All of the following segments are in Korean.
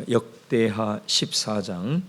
역대하 14장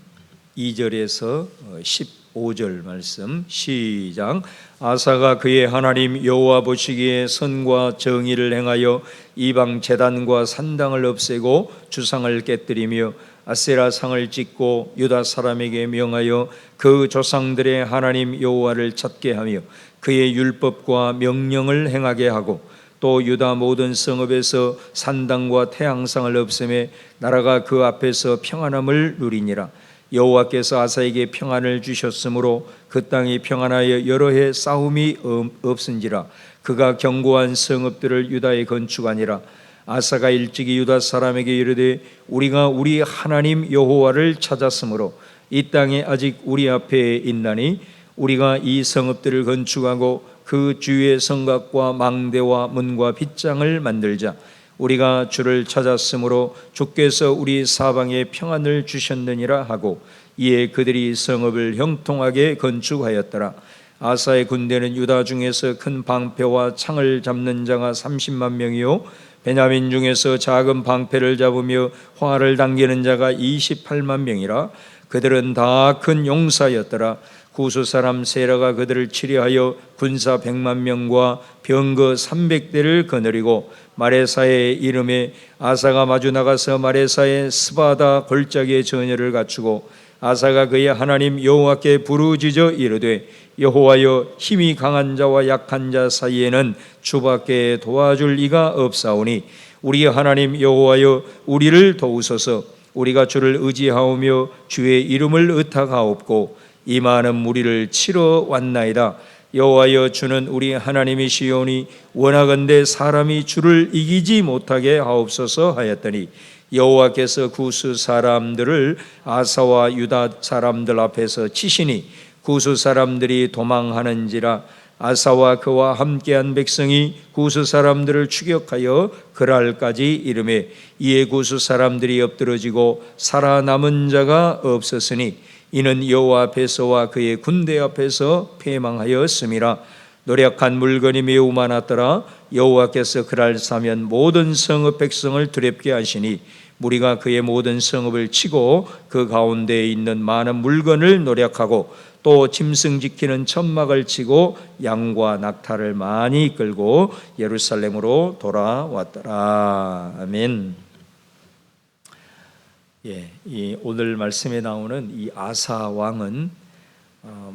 2절에서 15절 말씀 시작. 아사가 그의 하나님 여호와 보시기에 선과 정의를 행하여 이방 제단과 산당을 없애고 주상을 깨뜨리며 아세라 상을 짓고 유다 사람에게 명하여 그 조상들의 하나님 여호와를 찾게 하며 그의 율법과 명령을 행하게 하고 또 유다 모든 성읍에서 산당과 태양상을 없애매 나라가 그 앞에서 평안함을 누리니라. 여호와께서 아사에게 평안을 주셨으므로 그 땅이 평안하여 여러 해 싸움이 없은지라. 그가 견고한 성읍들을 유다에 건축하니라. 아사가 일찍이 유다 사람에게 이르되 우리가 우리 하나님 여호와를 찾았으므로 이 땅에 아직 우리 앞에 있나니 우리가 이 성읍들을 건축하고 그 주위의 성곽과 망대와 문과 빗장을 만들자. 우리가 주를 찾았으므로 주께서 우리 사방에 평안을 주셨느니라 하고 이에 그들이 성읍을 형통하게 건축하였더라. 아사의 군대는 유다 중에서 큰 방패와 창을 잡는 자가 30만 명이요 베냐민 중에서 작은 방패를 잡으며 활을 당기는 자가 28만 명이라. 그들은 다 큰 용사였더라. 구스 사람 세라가 그들을 치리하여 군사 100만 명과 병거 300대를 거느리고 마레사의 이름에 아사가 마주 나가서 마레사의 스바다 골짜기의 전열을 갖추고 아사가 그의 하나님 여호와께 부르짖어 이르되 여호와여 힘이 강한 자와 약한 자 사이에는 주밖에 도와줄 이가 없사오니 우리 하나님 여호와여 우리를 도우소서. 우리가 주를 의지하오며 주의 이름을 의탁하옵고 이 많은 무리를 치러 왔나이다. 여호와여 주는 우리 하나님이시오니 원하건대 사람이 주를 이기지 못하게 하옵소서 하였더니 여호와께서 구스 사람들을 아사와 유다 사람들 앞에서 치시니 구스 사람들이 도망하는지라. 아사와 그와 함께한 백성이 구스 사람들을 추격하여 그랄까지 이르매 이에 구스 사람들이 엎드러지고 살아남은 자가 없었으니 이는 여호와 앞에서와 그의 군대 앞에서 패망하였음이라. 노력한 물건이 매우 많았더라. 여호와께서 그날 사면 모든 성읍 백성을 두렵게 하시니 무리가 그의 모든 성읍을 치고 그 가운데에 있는 많은 물건을 노력하고 또 짐승 지키는 천막을 치고 양과 낙타를 많이 끌고 예루살렘으로 돌아왔더라. 아멘. 이 오늘 말씀에 나오는 이 아사 왕은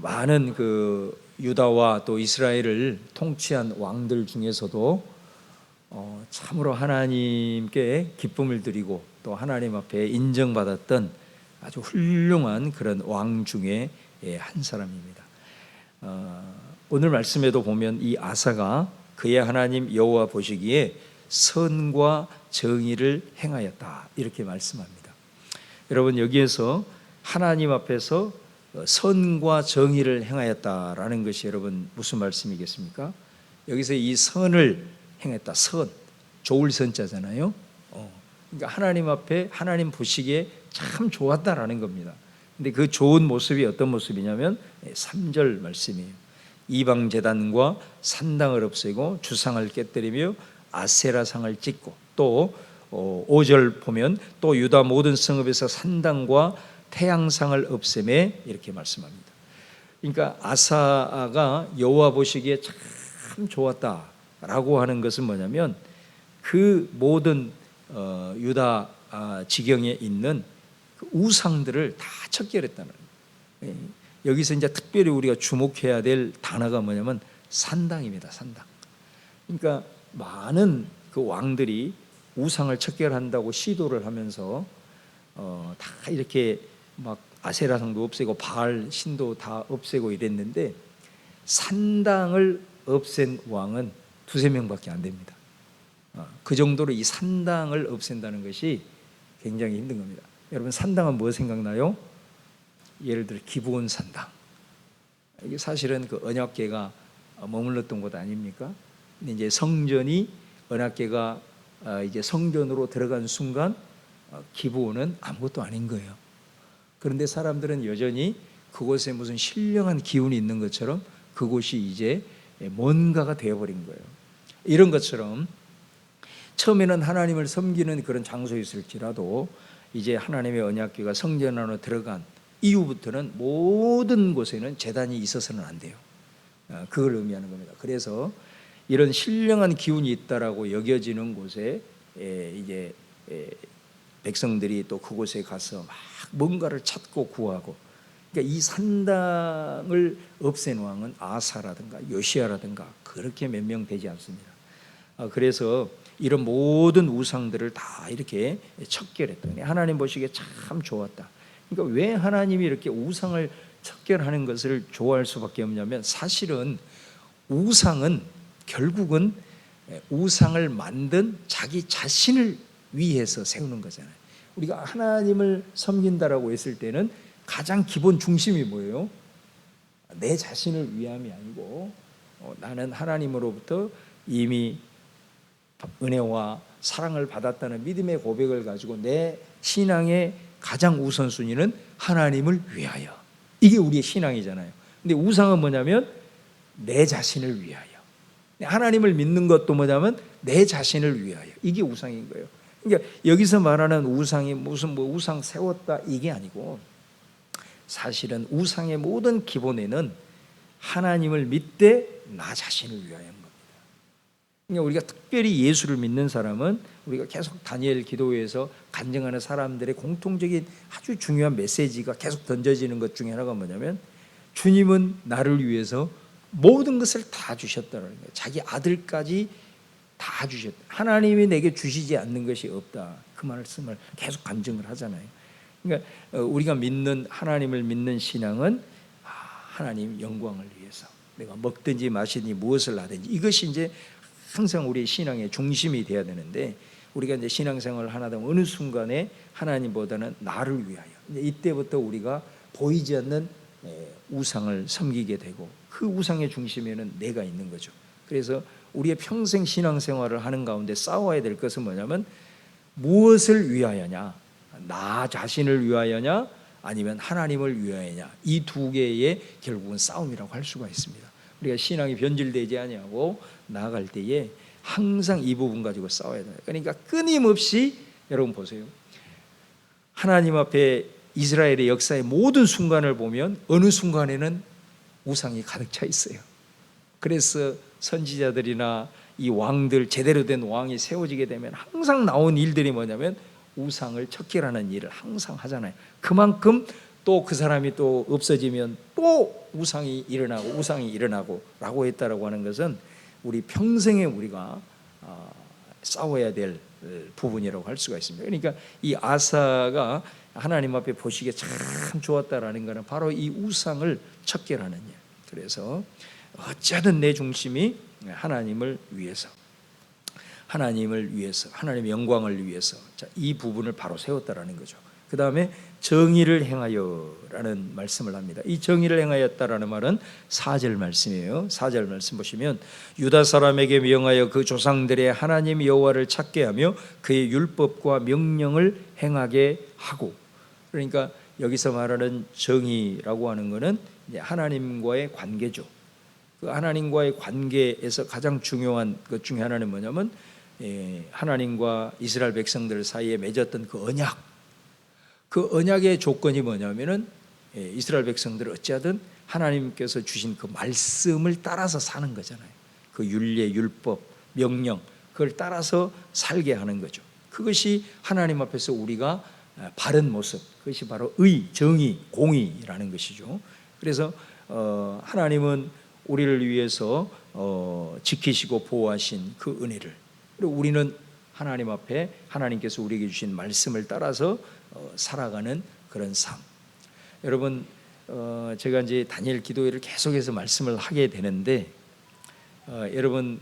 많은 그 유다와 또 이스라엘을 통치한 왕들 중에서도 참으로 하나님께 기쁨을 드리고 또 하나님 앞에 인정받았던 아주 훌륭한 그런 왕 중에 한 사람입니다. 오늘 말씀에도 보면 이 아사가 그의 하나님 여호와 보시기에 선과 정의를 행하였다 이렇게 말씀합니다. 여러분 여기에서 하나님 앞에서 선과 정의를 행하였다라는 것이 여러분 무슨 말씀이겠습니까? 여기서 이 선을 행했다. 선, 좋을 선자잖아요. 그러니까 하나님 앞에 하나님 보시기에 참 좋았다라는 겁니다. 근데 그 좋은 모습이 어떤 모습이냐면 3절 말씀이에요. 이방 제단과 산당을 없애고 주상을 깨뜨리며 아세라상을 찍고 또 5절 보면 또 유다 모든 성읍에서 산당과 태양상을 없애매 이렇게 말씀합니다. 그러니까 아사가 여호와 보시기에 참 좋았다라고 하는 것은 뭐냐면 그 모든 유다 지경에 있는 그 우상들을 다 척결했다는 거예요. 여기서 이제 특별히 우리가 주목해야 될 단어가 뭐냐면 산당입니다. 산당. 그러니까 많은 그 왕들이 우상을 척결한다고 시도를 하면서 다 이렇게 막 아세라상도 없애고 바알 신도 다 없애고 이랬는데 산당을 없앤 왕은 2-3명밖에 안 됩니다. 그 정도로 이 산당을 없앤다는 것이 굉장히 힘든 겁니다. 여러분 산당은 뭐 생각나요? 예를 들어 기브온 산당. 이게 사실은 그 언약궤가 머물렀던 곳 아닙니까? 근데 이제 성전이 언약궤가 이제 성전으로 들어간 순간 기브온은 아무것도 아닌 거예요. 그런데 사람들은 여전히 그곳에 무슨 신령한 기운이 있는 것처럼 그곳이 이제 뭔가가 되어버린 거예요. 이런 것처럼 처음에는 하나님을 섬기는 그런 장소였을지라도 이제 하나님의 언약궤가 성전 안으로 들어간 이후부터는 모든 곳에는 제단이 있어서는 안 돼요. 그걸 의미하는 겁니다. 그래서 이런 신령한 기운이 있다라고 여겨지는 곳에 이제 백성들이 또 그곳에 가서 막 뭔가를 찾고 구하고, 그러니까 이 산당을 없앤 왕은 아사라든가 요시야라든가 그렇게 몇 명 되지 않습니다. 그래서 이런 모든 우상들을 다 이렇게 척결했더니 하나님 보시기에 참 좋았다. 그러니까 왜 하나님이 이렇게 우상을 척결하는 것을 좋아할 수밖에 없냐면, 사실은 우상은 결국은 우상을 만든 자기 자신을 위해서 세우는 거잖아요. 우리가 하나님을 섬긴다라고 했을 때는 가장 기본 중심이 뭐예요? 내 자신을 위함이 아니고 나는 하나님으로부터 이미 은혜와 사랑을 받았다는 믿음의 고백을 가지고 내 신앙의 가장 우선순위는 하나님을 위하여. 이게 우리의 신앙이잖아요. 근데 우상은 뭐냐면 내 자신을 위하여. 하나님을 믿는 것도 뭐냐면 내 자신을 위하여. 이게 우상인 거예요. 그러니까 여기서 말하는 우상이 무슨 뭐 우상 세웠다 이게 아니고, 사실은 우상의 모든 기본에는 하나님을 믿되 나 자신을 위하여 합니다. 그러니까 우리가 특별히 예수를 믿는 사람은 우리가 계속 다니엘 기도회에서 간증하는 사람들의 공통적인 아주 중요한 메시지가 계속 던져지는 것 중에 하나가 뭐냐면, 주님은 나를 위해서 모든 것을 다 주셨다는 거예요. 자기 아들까지 다 주셨다. 하나님이 내게 주시지 않는 것이 없다. 그 말씀을 계속 간증을 하잖아요. 그러니까 우리가 믿는 하나님을 믿는 신앙은 하나님 영광을 위해서 내가 먹든지 마시든지 무엇을 하든지, 이것이 이제 항상 우리의 신앙의 중심이 되어야 되는데, 우리가 이제 신앙생활을 하다 보면 어느 순간에 하나님보다는 나를 위하여, 이때부터 우리가 보이지 않는 우상을 섬기게 되고, 그 우상의 중심에는 내가 있는 거죠. 그래서 우리의 평생 신앙생활을 하는 가운데 싸워야 될 것은 뭐냐면, 무엇을 위하여냐, 나 자신을 위하여냐 아니면 하나님을 위하여냐, 이 두 개의 결국은 싸움이라고 할 수가 있습니다. 우리가 신앙이 변질되지 아니하고 나아갈 때에 항상 이 부분 가지고 싸워야 돼요. 그러니까 끊임없이, 여러분 보세요, 하나님 앞에 이스라엘의 역사의 모든 순간을 보면 어느 순간에는 우상이 가득 차 있어요. 그래서 선지자들이나 이 왕들, 제대로 된 왕이 세워지게 되면 항상 나온 일들이 뭐냐면 우상을 척결하는 일을 항상 하잖아요. 그만큼 또 그 사람이 또 없어지면 또 우상이 일어나고 라고 했다라고 하는 것은 우리 평생에 우리가 싸워야 될 부분이라고 할 수가 있습니다. 그러니까 이 아사가 하나님 앞에 보시기에 참 좋았다라는 것은 바로 이 우상을 척결하는 일. 그래서 어찌하든 내 중심이 하나님을 위해서, 하나님의 영광을 위해서, 이 부분을 바로 세웠다라는 거죠. 그 다음에 정의를 행하여라는 말씀을 합니다. 이 정의를 행하였다라는 말은 4절 말씀이에요. 4절 말씀 보시면, 유다 사람에게 명하여 그 조상들의 하나님 여호와를 찾게 하며 그의 율법과 명령을 행하게 하고. 그러니까 여기서 말하는 정의라고 하는 것은 하나님과의 관계죠. 그 하나님과의 관계에서 가장 중요한 것 중에 하나는 뭐냐면, 하나님과 이스라엘 백성들 사이에 맺었던 그 언약, 그 언약의 조건이 뭐냐면은 이스라엘 백성들을 어찌하든 하나님께서 주신 그 말씀을 따라서 사는 거잖아요. 그 율례, 율법, 명령, 그걸 따라서 살게 하는 거죠. 그것이 하나님 앞에서 우리가 바른 모습, 그것이 바로 의, 정의, 공의라는 것이죠. 그래서 하나님은 우리를 위해서 지키시고 보호하신 그 은혜를, 그리고 우리는 하나님 앞에 하나님께서 우리에게 주신 말씀을 따라서 살아가는 그런 삶. 여러분, 제가 이제 다니엘 기도회를 계속해서 말씀을 하게 되는데, 여러분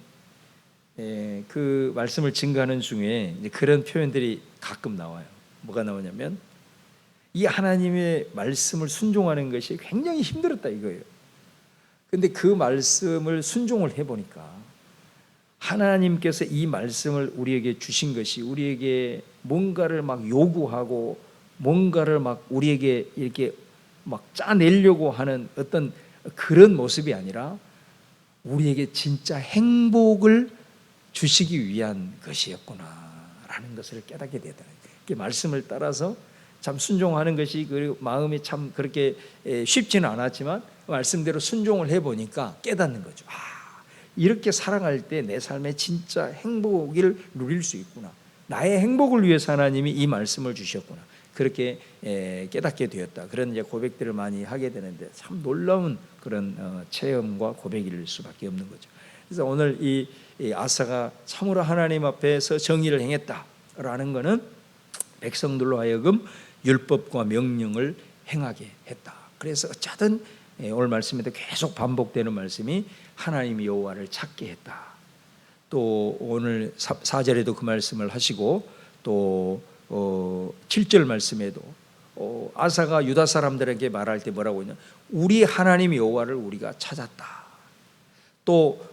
그 말씀을 증거하는 중에 그런 표현들이 가끔 나와요. 뭐가 나오냐면, 이 하나님의 말씀을 순종하는 것이 굉장히 힘들었다 이거예요. 근데 그 말씀을 순종을 해보니까 하나님께서 이 말씀을 우리에게 주신 것이 우리에게 뭔가를 막 요구하고 뭔가를 막 우리에게 이렇게 막 짜내려고 하는 어떤 그런 모습이 아니라 우리에게 진짜 행복을 주시기 위한 것이었구나라는 것을 깨닫게 되더라고요. 이렇게 말씀을 따라서 참 순종하는 것이 그 마음이 참 그렇게 쉽지는 않았지만 말씀대로 순종을 해보니까 깨닫는 거죠. 이렇게 살아갈 때 내 삶에 진짜 행복을 누릴 수 있구나. 나의 행복을 위해서 하나님이 이 말씀을 주셨구나. 그렇게 깨닫게 되었다. 그런 이제 고백들을 많이 하게 되는데 참 놀라운 그런 체험과 고백일 수밖에 없는 거죠. 그래서 오늘 이 아사가 참으로 하나님 앞에서 정의를 행했다라는 것은 백성들로 하여금 율법과 명령을 행하게 했다. 그래서 어쩌든 오늘 말씀에도 계속 반복되는 말씀이 하나님 여호와를 찾게 했다. 또 오늘 4절에도 그 말씀을 하시고 또 7절 말씀에도 아사가 유다 사람들에게 말할 때 뭐라고 했냐, 우리 하나님 여호와를 우리가 찾았다. 또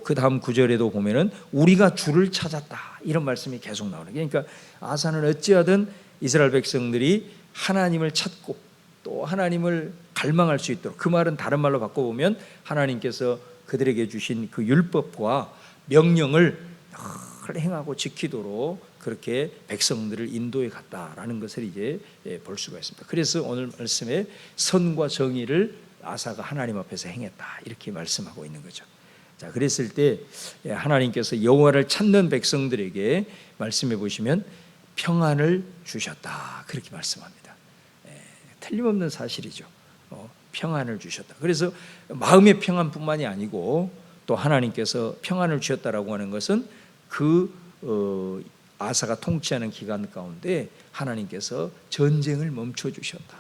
그 다음 9절에도 보면은 우리가 주를 찾았다, 이런 말씀이 계속 나오는 거예요. 그러니까 아사는 어찌하든 이스라엘 백성들이 하나님을 찾고 또 하나님을 갈망할 수 있도록, 그 말은 다른 말로 바꿔보면 하나님께서 그들에게 주신 그 율법과 명령을 늘 행하고 지키도록 그렇게 백성들을 인도해 갔다라는 것을 이제 볼 수가 있습니다. 그래서 오늘 말씀에 선과 정의를 아사가 하나님 앞에서 행했다, 이렇게 말씀하고 있는 거죠. 자, 그랬을 때 하나님께서 여호와를 찾는 백성들에게 말씀해 보시면 평안을 주셨다, 그렇게 말씀합니다. 틀림없는 사실이죠. 평안을 주셨다. 그래서 마음의 평안뿐만이 아니고 또 하나님께서 평안을 주셨다라고 하는 것은 그 아사가 통치하는 기간 가운데 하나님께서 전쟁을 멈춰 주셨다.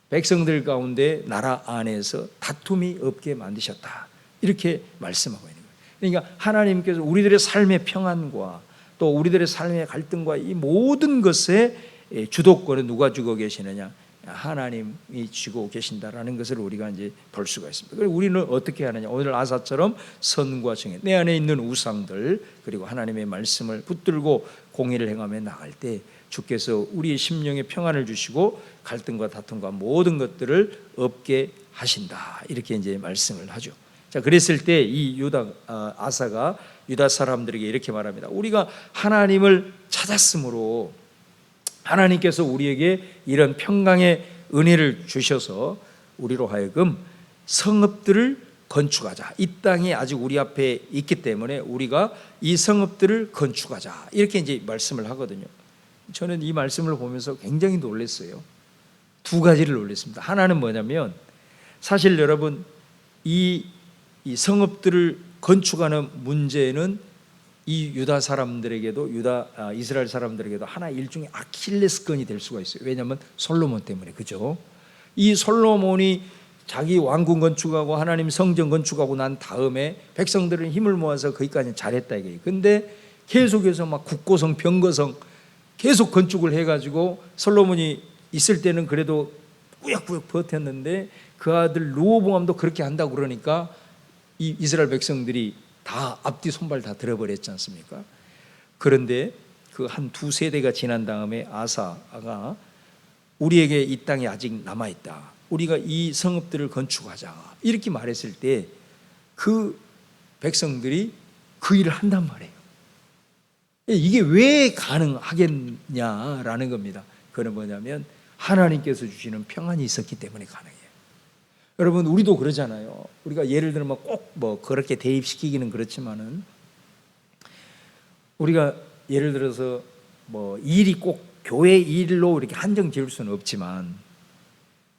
백성들 가운데 나라 안에서 다툼이 없게 만드셨다, 이렇게 말씀하고 있는 거예요. 그러니까 하나님께서 우리들의 삶의 평안과 또 우리들의 삶의 갈등과 이 모든 것의 주도권은 누가 쥐고 계시느냐? 하나님이 쥐고 계신다라는 것을 우리가 이제 볼 수가 있습니다. 그리고 우리는 어떻게 하느냐? 오늘 아사처럼 선과 정의, 내 안에 있는 우상들 그리고 하나님의 말씀을 붙들고 공의를 행하며 나갈 때 주께서 우리의 심령에 평안을 주시고 갈등과 다툼과 모든 것들을 없게 하신다, 이렇게 이제 말씀을 하죠. 자, 그랬을 때 이 아사가 유다 사람들에게 이렇게 말합니다. 우리가 하나님을 찾았으므로 하나님께서 우리에게 이런 평강의 은혜를 주셔서 우리로 하여금 성읍들을 건축하자. 이 땅이 아직 우리 앞에 있기 때문에 우리가 이 성읍들을 건축하자, 이렇게 이제 말씀을 하거든요. 저는 이 말씀을 보면서 굉장히 놀랐어요. 두 가지를 놀랐습니다. 하나는 뭐냐면, 사실 여러분 이 성읍들을 건축하는 문제는 이 유다 사람들에게도 이스라엘 사람들에게도 하나 일종의 아킬레스건이 될 수가 있어요. 왜냐하면 솔로몬 때문에. 그죠? 이 솔로몬이 자기 왕궁 건축하고 하나님 성전 건축하고 난 다음에 백성들은 힘을 모아서 거기까지 잘했다 이거예요. 근데 계속해서 막 국고성, 병거성 계속 건축을 해가지고 솔로몬이 있을 때는 그래도 꾸역꾸역 버텼는데 그 아들 르호보암도 그렇게 한다고 그러니까 이 이스라엘 백성들이 다 앞뒤 손발 다 들어버렸지 않습니까? 그런데 그 한 두 세대가 지난 다음에 아사가 우리에게 이 땅이 아직 남아있다, 우리가 이 성읍들을 건축하자, 이렇게 말했을 때 그 백성들이 그 일을 한단 말이에요. 이게 왜 가능하겠냐라는 겁니다. 그건 뭐냐면 하나님께서 주시는 평안이 있었기 때문에 가능해요. 여러분 우리도 그러잖아요. 우리가 예를 들면 꼭 뭐 그렇게 대입시키기는 그렇지만은 우리가 예를 들어서 뭐 일이 꼭 교회 일로 이렇게 한정 지을 수는 없지만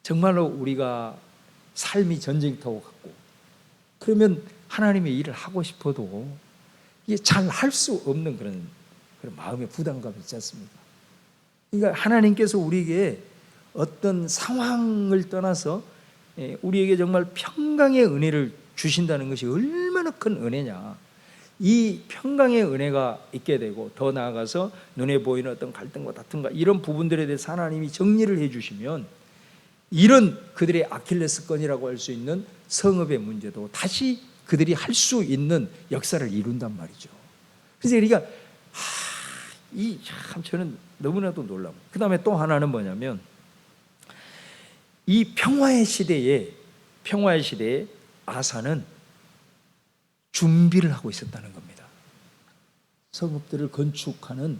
정말로 우리가 삶이 전쟁터와 같고 그러면 하나님의 일을 하고 싶어도 이게 잘 할 수 없는 그런 마음의 부담감이 있지 않습니까? 그러니까 하나님께서 우리에게 어떤 상황을 떠나서 우리에게 정말 평강의 은혜를 주신다는 것이 얼마나 큰 은혜냐. 이 평강의 은혜가 있게 되고 더 나아가서 눈에 보이는 어떤 갈등과 다툼과 이런 부분들에 대해서 하나님이 정리를 해주시면 이런 그들의 아킬레스건이라고 할 수 있는 성읍의 문제도 다시 그들이 할 수 있는 역사를 이룬단 말이죠. 그래서 우리가 참 저는 너무나도 놀라워. 그 다음에 또 하나는 뭐냐면 이 평화의 시대에 아사는 준비를 하고 있었다는 겁니다. 성읍들을 건축하는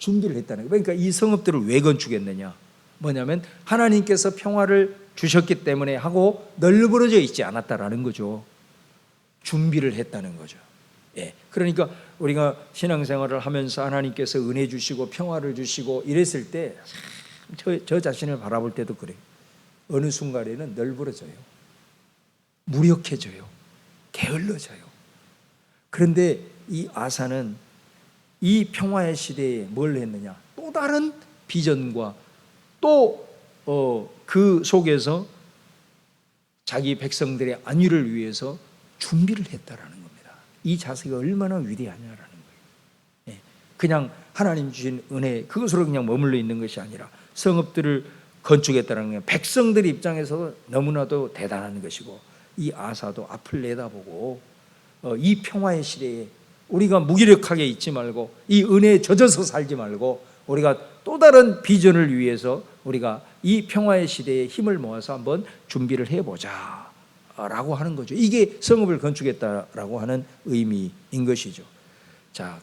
준비를 했다는 거예요. 그러니까 이 성읍들을 왜 건축했느냐? 뭐냐면 하나님께서 평화를 주셨기 때문에 하고 널브러져 있지 않았다라는 거죠. 준비를 했다는 거죠. 예. 그러니까 우리가 신앙생활을 하면서 하나님께서 은혜 주시고 평화를 주시고 이랬을 때 저 자신을 바라볼 때도 그래요. 어느 순간에는 널브러져요. 무력해져요. 게을러져요. 그런데 이 아사는 이 평화의 시대에 뭘 했느냐? 또 다른 비전과 또 그 속에서 자기 백성들의 안위를 위해서 준비를 했다라는 겁니다. 이 자세가 얼마나 위대하냐라는 거예요. 예. 그냥 하나님 주신 은혜 그것으로 그냥 머물러 있는 것이 아니라 성읍들을 건축했다는 거예요. 백성들 입장에서 너무나도 대단한 것이고 이 아사도 앞을 내다보고 이 평화의 시대에 우리가 무기력하게 있지 말고 이 은혜에 젖어서 살지 말고 우리가 또 다른 비전을 위해서 우리가 이 평화의 시대에 힘을 모아서 한번 준비를 해보자 라고 하는 거죠. 이게 성읍을 건축했다라고 하는 의미인 것이죠. 자,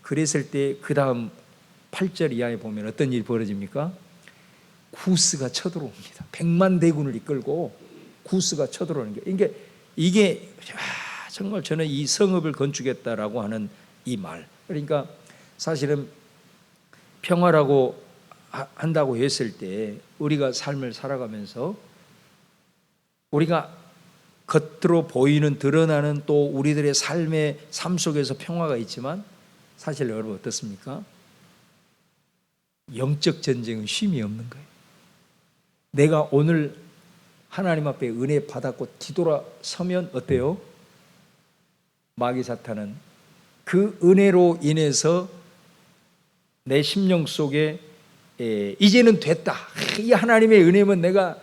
그랬을 때 그 다음 8절 이하에 보면 어떤 일이 벌어집니까? 구스가 쳐들어옵니다. 100만 대군을 이끌고 구스가 쳐들어오는 게 이게 정말 저는 이 성읍을 건축했다라고 하는 이 말, 그러니까 사실은 평화라고 한다고 했을 때 우리가 삶을 살아가면서 우리가 겉으로 보이는 드러나는 또 우리들의 삶의 삶 속에서 평화가 있지만 사실 여러분 어떻습니까? 영적 전쟁은 쉼이 없는 거예요. 내가 오늘 하나님 앞에 은혜 받았고 뒤돌아서면 어때요? 마귀 사탄은 그 은혜로 인해서 내 심령 속에 이제는 됐다, 이 하나님의 은혜면 내가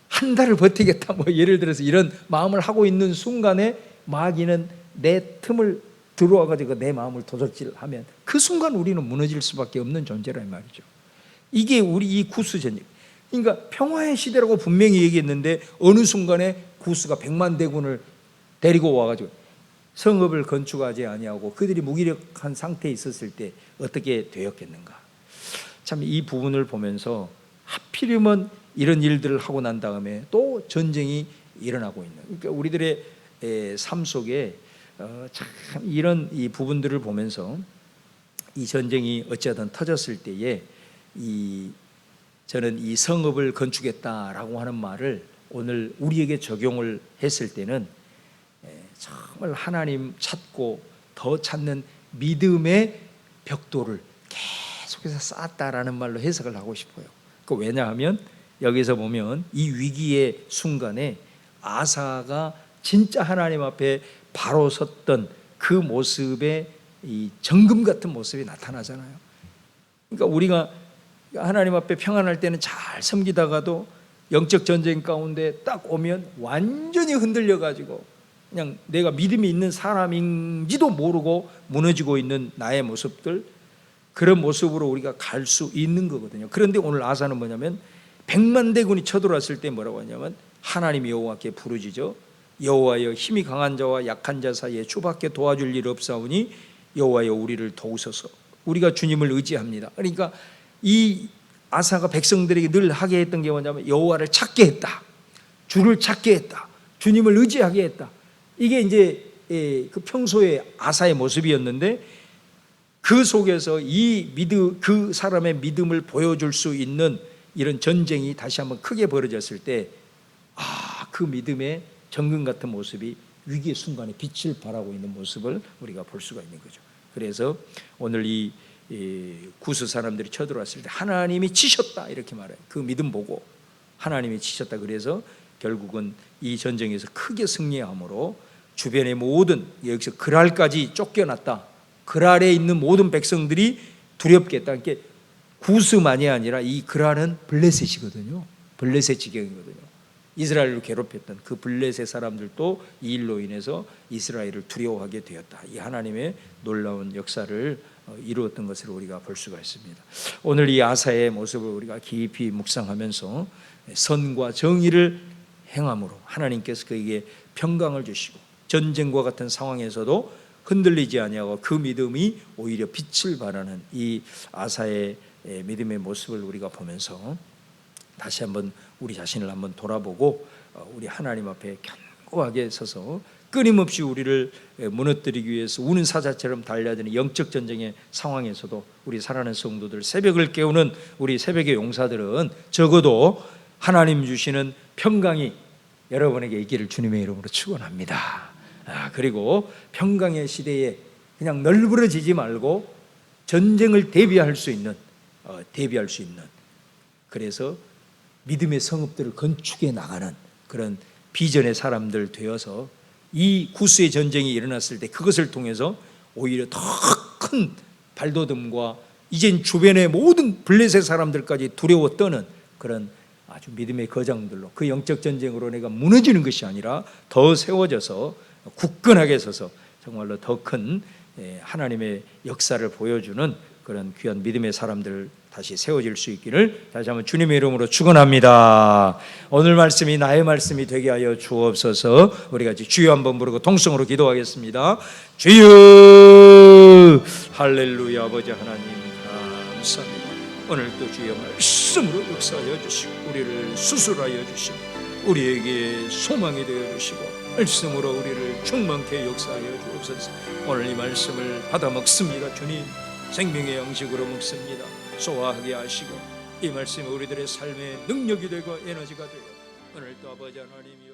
한 달을 버티겠다, 뭐 예를 들어서 이런 마음을 하고 있는 순간에 마귀는 내 틈을 들어와가지고 내 마음을 도적질하면 그 순간 우리는 무너질 수밖에 없는 존재란 말이죠. 이게 우리 이 구스 전쟁, 그러니까 평화의 시대라고 분명히 얘기했는데 어느 순간에 구스가 100만 대군을 데리고 와가지고 성읍을 건축하지 아니하고 그들이 무기력한 상태에 있었을 때 어떻게 되었겠는가. 참 이 부분을 보면서 하필이면 이런 일들을 하고 난 다음에 또 전쟁이 일어나고 있는, 그러니까 우리들의 삶 속에 참 이런 이 부분들을 보면서 이 전쟁이 어찌하든 터졌을 때에 저는 이 성읍을 건축했다라고 하는 말을 오늘 우리에게 적용을 했을 때는 정말 하나님 찾고 더 찾는 믿음의 벽돌을 계속해서 쌓았다라는 말로 해석을 하고 싶어요. 왜냐하면 여기서 보면 이 위기의 순간에 아사가 진짜 하나님 앞에 바로 섰던 그 모습의 이 정금 같은 모습이 나타나잖아요. 그러니까 우리가 하나님 앞에 평안할 때는 잘 섬기다가도 영적 전쟁 가운데 딱 오면 완전히 흔들려 가지고 그냥 내가 믿음이 있는 사람인지도 모르고 무너지고 있는 나의 모습들, 그런 모습으로 우리가 갈 수 있는 거거든요. 그런데 오늘 아사는 뭐냐면 100만 대군이 쳐들어왔을 때 뭐라고 하냐면 하나님 여호와께 부르짖어 여호와여 힘이 강한 자와 약한 자 사이에 주밖에 도와줄 일 없사오니 여호와여 우리를 도우소서. 우리가 주님을 의지합니다. 그러니까 이 아사가 백성들에게 늘 하게 했던 게 뭐냐면 여호와를 찾게 했다, 주를 찾게 했다, 주님을 의지하게 했다. 이게 이제 그 평소의 아사의 모습이었는데 그 속에서 그 사람의 믿음을 보여줄 수 있는 이런 전쟁이 다시 한번 크게 벌어졌을 때, 그 믿음의 정금 같은 모습이 위기의 순간에 빛을 발하고 있는 모습을 우리가 볼 수가 있는 거죠. 그래서 오늘 이 구스 사람들이 쳐들어왔을 때 하나님이 치셨다 이렇게 말해요. 그 믿음 보고 하나님이 치셨다. 그래서 결국은 이 전쟁에서 크게 승리함으로 주변의 모든, 여기서 그랄까지 쫓겨났다, 그랄에 있는 모든 백성들이 두렵게 했다. 그러니까 구스만이 아니라 이 그랄은 블레셋이거든요. 블레셋 지경이거든요. 이스라엘을 괴롭혔던 그 블레셋 사람들도 이 일로 인해서 이스라엘을 두려워하게 되었다. 이 하나님의 놀라운 역사를 이루었던 것을 우리가 볼 수가 있습니다. 오늘 이 아사의 모습을 우리가 깊이 묵상하면서 선과 정의를 행함으로 하나님께서 그에게 평강을 주시고 전쟁과 같은 상황에서도 흔들리지 아니하고 그 믿음이 오히려 빛을 발하는 이 아사의 믿음의 모습을 우리가 보면서 다시 한번 우리 자신을 한번 돌아보고 우리 하나님 앞에 견고하게 서서 끊임없이 우리를 무너뜨리기 위해서 우는 사자처럼 달려드는 영적 전쟁의 상황에서도 우리 사랑하는 성도들, 새벽을 깨우는 우리 새벽의 용사들은 적어도 하나님 주시는 평강이 여러분에게 있기를 주님의 이름으로 축원합니다. 그리고 평강의 시대에 그냥 널브러지지 말고 전쟁을 대비할 수 있는 그래서 믿음의 성읍들을 건축해 나가는 그런 비전의 사람들 되어서 이 구수의 전쟁이 일어났을 때 그것을 통해서 오히려 더 큰 발돋움과 이젠 주변의 모든 블레셋 사람들까지 두려워 떠는 그런 아주 믿음의 거장들로 그 영적 전쟁으로 내가 무너지는 것이 아니라 더 세워져서 굳건하게 서서 정말로 더 큰 하나님의 역사를 보여주는 그런 귀한 믿음의 사람들 다시 세워질 수 있기를 다시 한번 주님의 이름으로 축원합니다. 오늘 말씀이 나의 말씀이 되게 하여 주옵소서. 우리 같이 주여 한번 부르고 통성으로 기도하겠습니다. 주여, 할렐루야. 아버지 하나님 감사합니다. 오늘도 주여 말씀으로 역사하여 주시고 우리를 수술하여 주시고 우리에게 소망이 되어 주시고 말씀으로 우리를 충만케 역사하여 주옵소서. 오늘 이 말씀을 받아 먹습니다. 주님, 생명의 양식으로 먹습니다. 소화하게 하시고 이 말씀이 우리들의 삶의 능력이 되고 에너지가 되어 오늘도 아버지 하나님